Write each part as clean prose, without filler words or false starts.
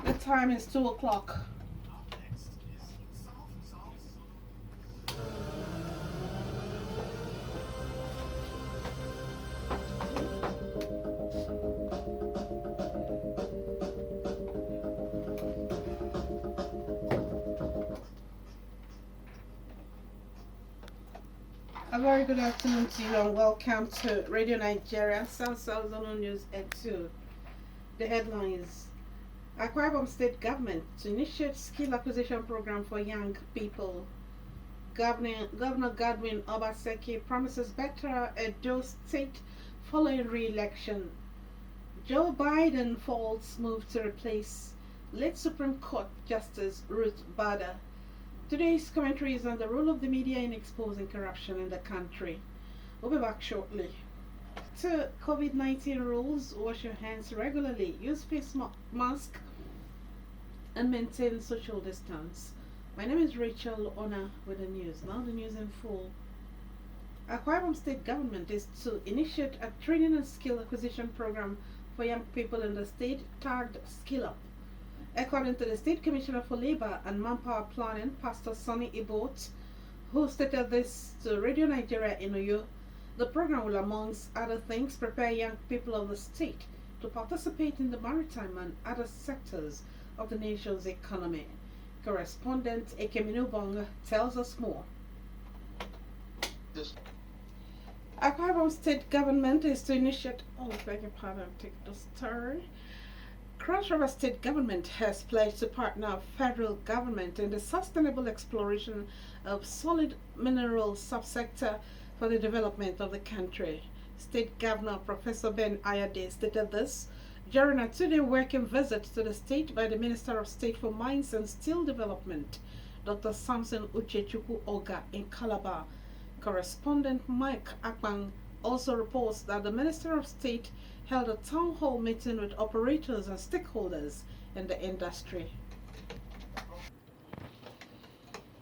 The time is 2 o'clock. A very good afternoon to you and welcome to Radio Nigeria, South Zone News at 2. The headlines: Akwa Ibom State Government to initiate skill acquisition program for young people. Governor Godwin Obaseki promises better Edo State following re-election. Joe Biden faults move to replace late Supreme Court Justice Ruth Bader. Today's commentary is on the role of the media in exposing corruption in the country. We'll be back shortly. To COVID-19 rules: wash your hands regularly, use face mask, and maintain social distance. My name is Rachel ONAH with the news. Now the news in full. Akwa Ibom State Government is to initiate a training and skill acquisition program for young people in the state tagged Skill Up. According to the State Commissioner for Labor and Manpower Planning, Pastor Sonny Ibot, who stated this to Radio Nigeria in Oyo, the program will, amongst other things, prepare young people of the state to participate in the maritime and other sectors of the nation's economy. Correspondent Ekemino Bong tells us more. Yes. Akwa Ibom State Government is to initiate. Beg your pardon, take the story. Cross River State Government has pledged to partner federal government in the sustainable exploration of solid mineral subsector for the development of the country. State Governor Professor Ben Ayade stated this during a two-day working visit to the state by the Minister of State for Mines and Steel Development, Dr. Samson Uchechukwu Oga, in Calabar. Correspondent Mike Akpan also reports that the Minister of State held a town hall meeting with operators and stakeholders in the industry.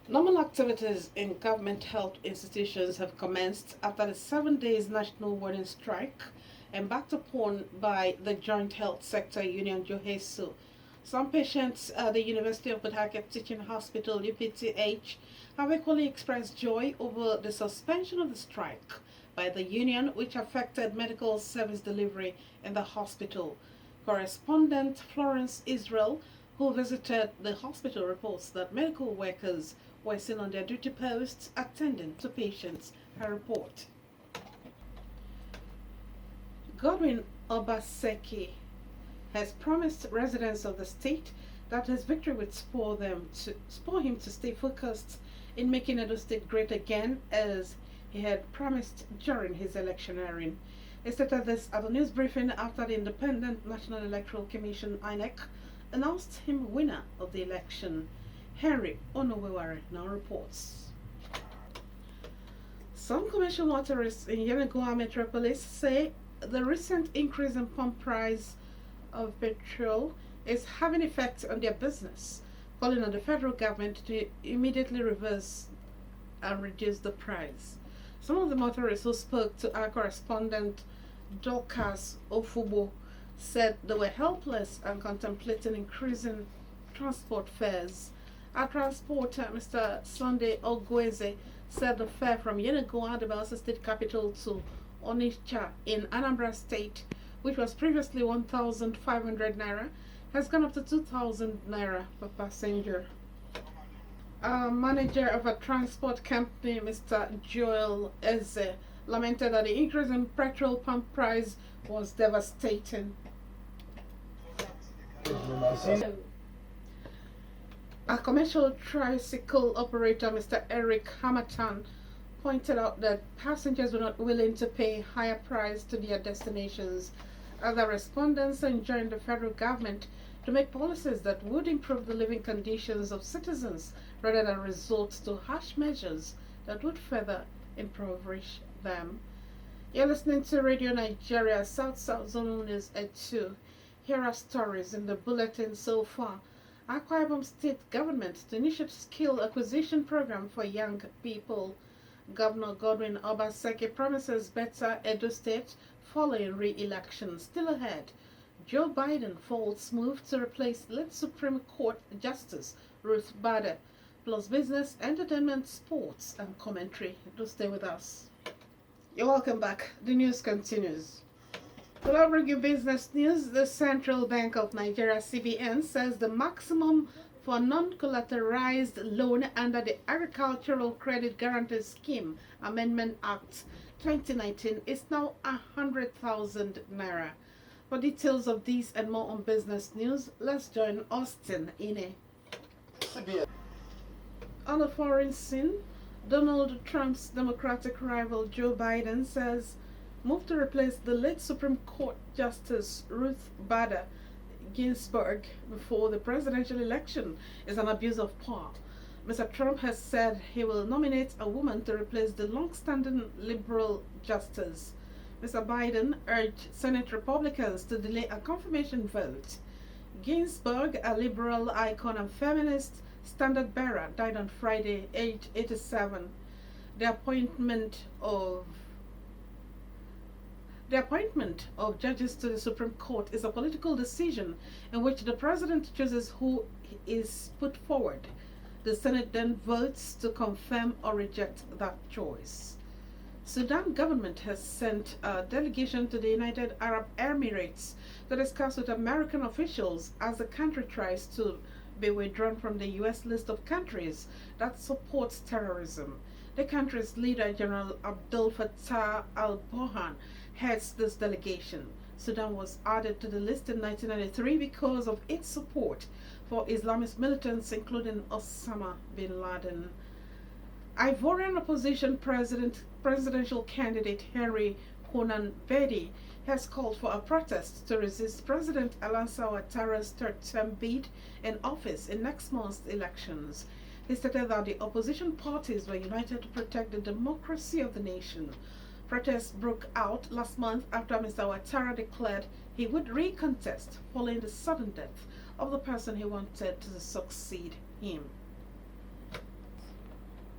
Normal activities in government health institutions have commenced after the 7 days national warning strike embarked upon by the Joint Health Sector Union Johesu. Some patients at the University of Port Harcourt Teaching Hospital UPTH have equally expressed joy over the suspension of the strike by the union, which affected medical service delivery in the hospital. Correspondent Florence Israel, who visited the hospital, reports that medical workers were seen on their duty posts attending to patients. Her report. Godwin Obaseki has promised residents of the state that his victory would spur him to stay focused in making Edo State great again, as he had promised during his electioneering. He stated this at a news briefing after the Independent National Electoral Commission (INEC) announced him winner of the election. Henry Onoweware now reports. Some commercial motorists in Yenagoa Metropolis say the recent increase in pump price of petrol is having effect on their business, calling on the federal government to immediately reverse and reduce the price. Some of the motorists who spoke to our correspondent Dorcas Ofubo said they were helpless and contemplating increasing transport fares. Our transporter, Mr. Sunday Ogweze, said the fare from Yenagoa, the Bayelsa State capital, to Onitsha in Anambra State, which was previously 1,500 naira, has gone up to 2,000 naira per passenger. A manager of a transport company, Mr. Joel Eze, lamented that the increase in petrol pump price was devastating. A commercial tricycle operator, Mr. Eric Hamatan, pointed out that passengers were not willing to pay higher price to their destinations. Other respondents enjoined the federal government to make policies that would improve the living conditions of citizens rather than resort to harsh measures that would further impoverish them. You're listening to Radio Nigeria, South Zone News at 2. Here are stories in the bulletin so far. Akwa Ibom State Government to initiate skill acquisition program for young people. Governor Godwin Obaseki promises better Edo State following re-election. Still ahead, Joe Biden folds move to replace late Supreme Court Justice Ruth Bader, plus business, entertainment, sports, and commentary. Do stay with us. You're welcome back. The news continues. Well, I'll bring you business news. The Central Bank of Nigeria, CBN, says the maximum for non-collateralized loan under the Agricultural Credit Guarantee Scheme Amendment Act 2019 is now 100,000 naira. For details of this and more on business news, let's join Austin Ine. On the foreign scene, Donald Trump's Democratic rival Joe Biden says move to replace the late Supreme Court Justice Ruth Bader Ginsburg before the presidential election is an abuse of power. Mr. Trump has said he will nominate a woman to replace the long-standing liberal justice. Mr. Biden urged Senate Republicans to delay a confirmation vote. Ginsburg, a liberal icon and feminist standard-bearer, died on Friday, aged 87. The appointment of judges to the Supreme Court is a political decision in which the president chooses who is put forward. The Senate then votes to confirm or reject that choice. Sudan government has sent a delegation to the United Arab Emirates to discuss with American officials as the country tries to be withdrawn from the U.S. list of countries that supports terrorism. The country's leader, General Abdel Fattah al-Burhan, heads this delegation. Sudan was added to the list in 1993 because of its support for Islamist militants, including Osama bin Laden. Ivorian opposition presidential candidate Henry Konan Bedi has called for a protest to resist President Alassane Ouattara's third-term bid in office in next month's elections. He stated that the opposition parties were united to protect the democracy of the nation. Protests broke out last month after Mr. Ouattara declared he would recontest following the sudden death of the person he wanted to succeed him.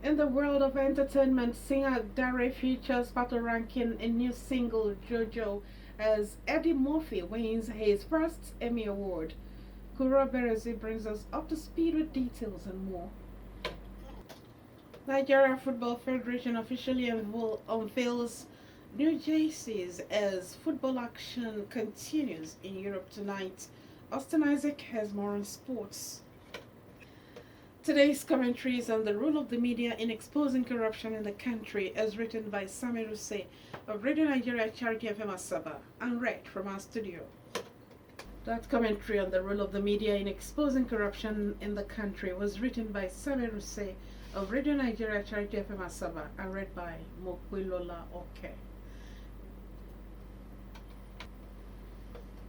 In the world of entertainment, singer Dare features battle ranking in new single JoJo as Eddie Murphy wins his first Emmy Award. Kura Berezi brings us up to speed with details and more. Nigeria Football Federation officially unveils new jerseys as football action continues in Europe tonight. Austin Isaac has more on sports. Today's commentary is on the role of the media in exposing corruption in the country, as written by Sami Ruse of Radio Nigeria Charity FM Asaba and read from our studio. That commentary on the role of the media in exposing corruption in the country was written by Sami Ruse of Radio Nigeria Charity FM Asaba and read by Mokwilola Oke.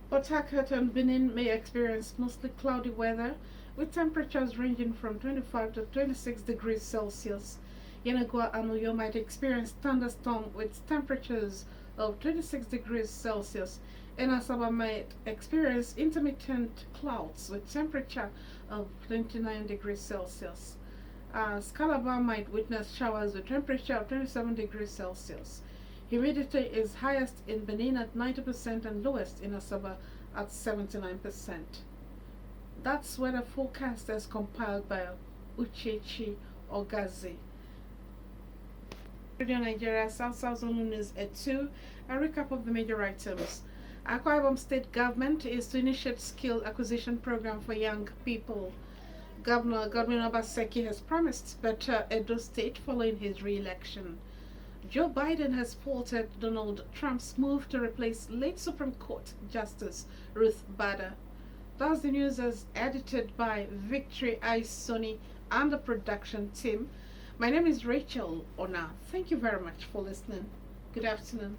Port Harcourt and Benin may experience mostly cloudy weather with temperatures ranging from 25 to 26 degrees Celsius. Yenagoa and Uyo might experience thunderstorm with temperatures of 26 degrees Celsius, and Asaba might experience intermittent clouds with temperature of 29 degrees Celsius. Calabar might witness showers with temperature of 27 degrees Celsius. Humidity is highest in Benin at 90% and lowest in Asaba at 79%. That's weather forecast as compiled by Uchechi Ogazi. Radio Nigeria South Zone News at 2. A recap of the major items. Akwa Ibom State Government is to initiate skill acquisition program for young people. Governor Godwin Obaseki has promised better Edo State following his re-election. Joe Biden has faulted Donald Trump's move to replace late Supreme Court Justice Ruth Bader. That's the news as edited by Victory Isoni and the production team. My name is Rachel ONAH. Thank you very much for listening. Good afternoon.